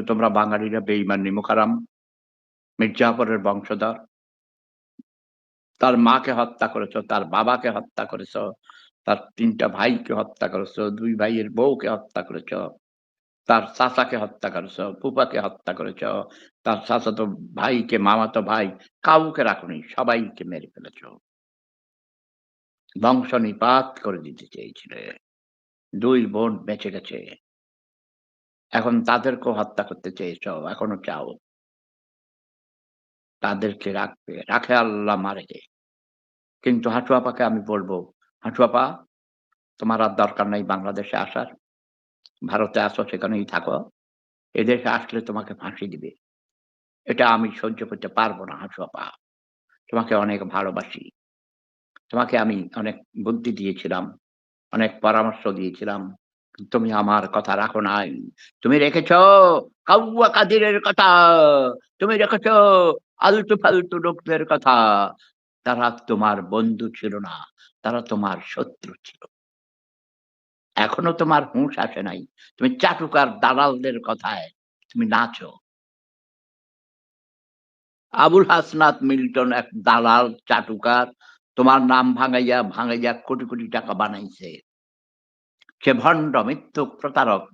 তোমরা বাঙালিরা বেঈমান নিমুখারাম, মির্জাফরের বংশধর। তার মাকে হত্যা করেছ, তার বাবাকে হত্যা করেছ, তার ৩ টা ভাইকে হত্যা করেছ, ২ ভাইয়ের বউকে হত্যা করেছ, তার চাচাকে হত্যা করেছ, ফুফাকে হত্যা করেছ, তার চাচাতো ভাইকে, মামাতো ভাই কাউকে রাখোনি, সবাইকে মেরে ফেলেছ। বংশ নিপাত করে দিতে চেয়েছিলে। ২ বোন বেঁচে গেছে। এখন তাদেরকেও হত্যা করতে চেয়েছ, এখনো চাও। তাদেরকে রাখবে, রাখে আল্লাহ মারে। কিন্তু হাঁটু আপাকে আমি বলব, "হাঁটু আপা, তোমার আর দরকার নাই বাংলাদেশে আসার। ভারতে আছো সেখানেই থাকো। এদেশে আসলে তোমাকে ফাঁসি দিবে। এটা আমি সহ্য করতে পারব না হাঁটু আপা। তোমাকে অনেক ভালোবাসি। তোমাকে আমি অনেক বুদ্ধি দিয়েছিলাম, অনেক পরামর্শ দিয়েছিলাম। তুমি আমার কথা রাখো নাই। তুমি রেখেছ কাউয়া কাদিরের কথা। তুমি রেখেছ আলতু-ফালতু লোকদের কথা। তারা তোমার বন্ধু ছিল না। তারা তোমার শত্রু ছিল। এখনো তোমার হুঁশ আসে নাই। তুমি চাটুকার দালালদের কথায় তুমি নাচো। আবুল হাসনাত মিল্টন এক দালাল, চাটুকার। তোমার নাম ভাঙাইয়া, ভাঙাইয়া কোটি, কোটি টাকা বানাইছে। সে ভণ্ড, মিথ্যুক, প্রতারক,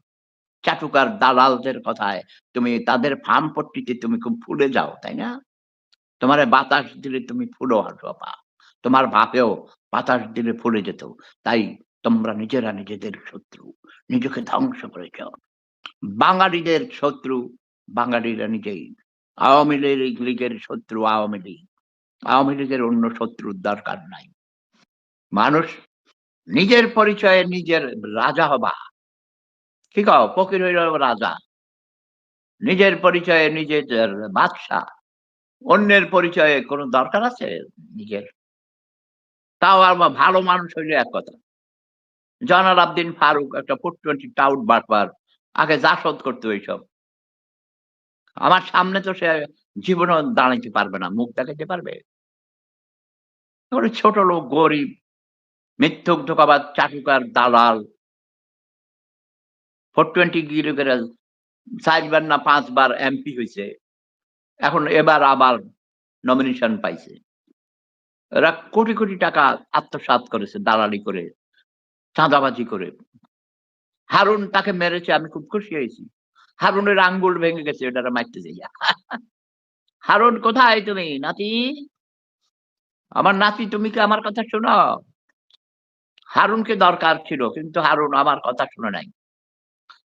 চাটুকার দালালদের কথায় তুমি তাদের ফার্মপট্টিতে তুমি খুব ফুলে যাও, তাই না? তোমারে বাতাস দিলে তুমি ফুলো হাঁটু আপা। তোমার বাপেও বাতাস দিলে ফুলে যেত। তাই তোমরা নিজেরা নিজেদের শত্রু। নিজেকে ধ্বংস করেছ। বাঙালিদের শত্রু বাঙালিরা নিজেই। আওয়ামী লীগের শত্রু আওয়ামী লীগ। আওয়ামী লীগের অন্য শত্রুর দরকার নাই। মানুষ নিজের পরিচয়ে নিজের রাজা হবা। কি কও? ফকির হইল রাজা। নিজের পরিচয়ে নিজের বাদশা। অন্যের পরিচয়ে কোন দরকার আছে নিজের? তাও আবার ভালো মানুষ হইলে এক কথা। জয়নাল আবদিন ফারুক একটা 420 টাউট বাটপার। আগে জাসদ করতো এইসব। আমার সামনে তো সে জীবনেও দাঁড়াইতে পারবে না। মুখ দেখাইতে পারবে? ওরে ছোট লোক, গরিব, মিথ্যুক, ধোঁকাবাজ, চাটুকার, দালাল। 420 গিরি করে ৪ বার না ৫ বার এমপি হইছে। এখন এবার আবার নমিনেশন পাইছে। এরা কোটি, কোটি টাকা আত্মসাৎ করেছে দালালি করে, চাঁদাবাজি করে। হারুন তাকে মেরেছে আমি খুব খুশি হয়েছি। হারুনের আঙ্গুল ভেঙে গেছে ওটারে মারতে যাইয়া। হারুন কোথায় তুমি নাতি? আমার নাতি তুমি কি আমার কথা শোনো? হারুনকে দরকার ছিল কিন্তু হারুন আমার কথা শুনে নাই।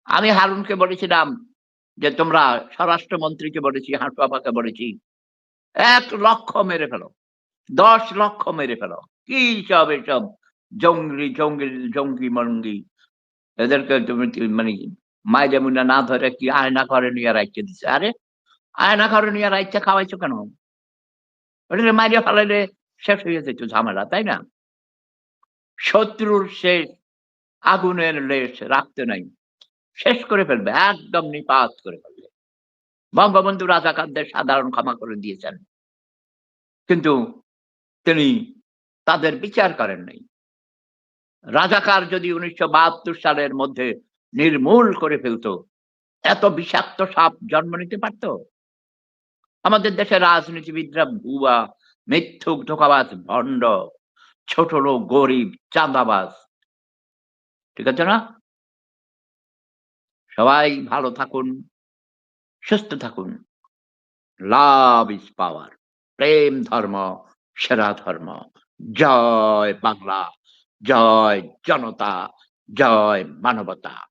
আমি হারুনকে বলেছিলাম যে তোমরা স্বরাষ্ট্রমন্ত্রীকে বলেছি, হাঁটু আপাকে বলেছি ১,০০,০০০ মেরে ফেলো। ১০,০০,০০০ মেরে ফেলো। কি সব এসব জঙ্গি-মঙ্গি এদেরকে তুমি মানে মাইরে মুইরা না ধরে কি আয়না ঘরে নিয়ে রাইখা দিছে। আরে আয়না ঘরে নিয়ে রাইখা খাওয়াইছো কেন? ওটারে মাইরা ফেলাইলে শেষ হয়ে যেত ঝামেলা, তাই না? শত্রুর শেষ আগুনের লেশ রাখতে নাই। শেষ করে ফেলবে, একদম নিপাত করে ফেলবে। বঙ্গবন্ধু রাজাকারদের সাধারণ ক্ষমা করে দিয়েছেন। কিন্তু তিনি তাদের বিচার করেন নাই। রাজাকার যদি ১৯৭২ সালের মধ্যে নির্মূল করে ফেলত, এত বিষাক্ত সাপ জন্ম নিতে পারত? আমাদের দেশের রাজনীতিবিদরা ভুয়া, মিথ্যুক, ধোঁকাবাজ, ভণ্ড, ছোট লোক, গরিব, চাঁদাবাজ। ঠিক আছে না? সবাই ভালো থাকুন, সুস্থ থাকুন। Love is power. প্রেম ধর্ম সেরা ধর্ম। জয় বাংলা, জয় জনতা, জয় মানবতা।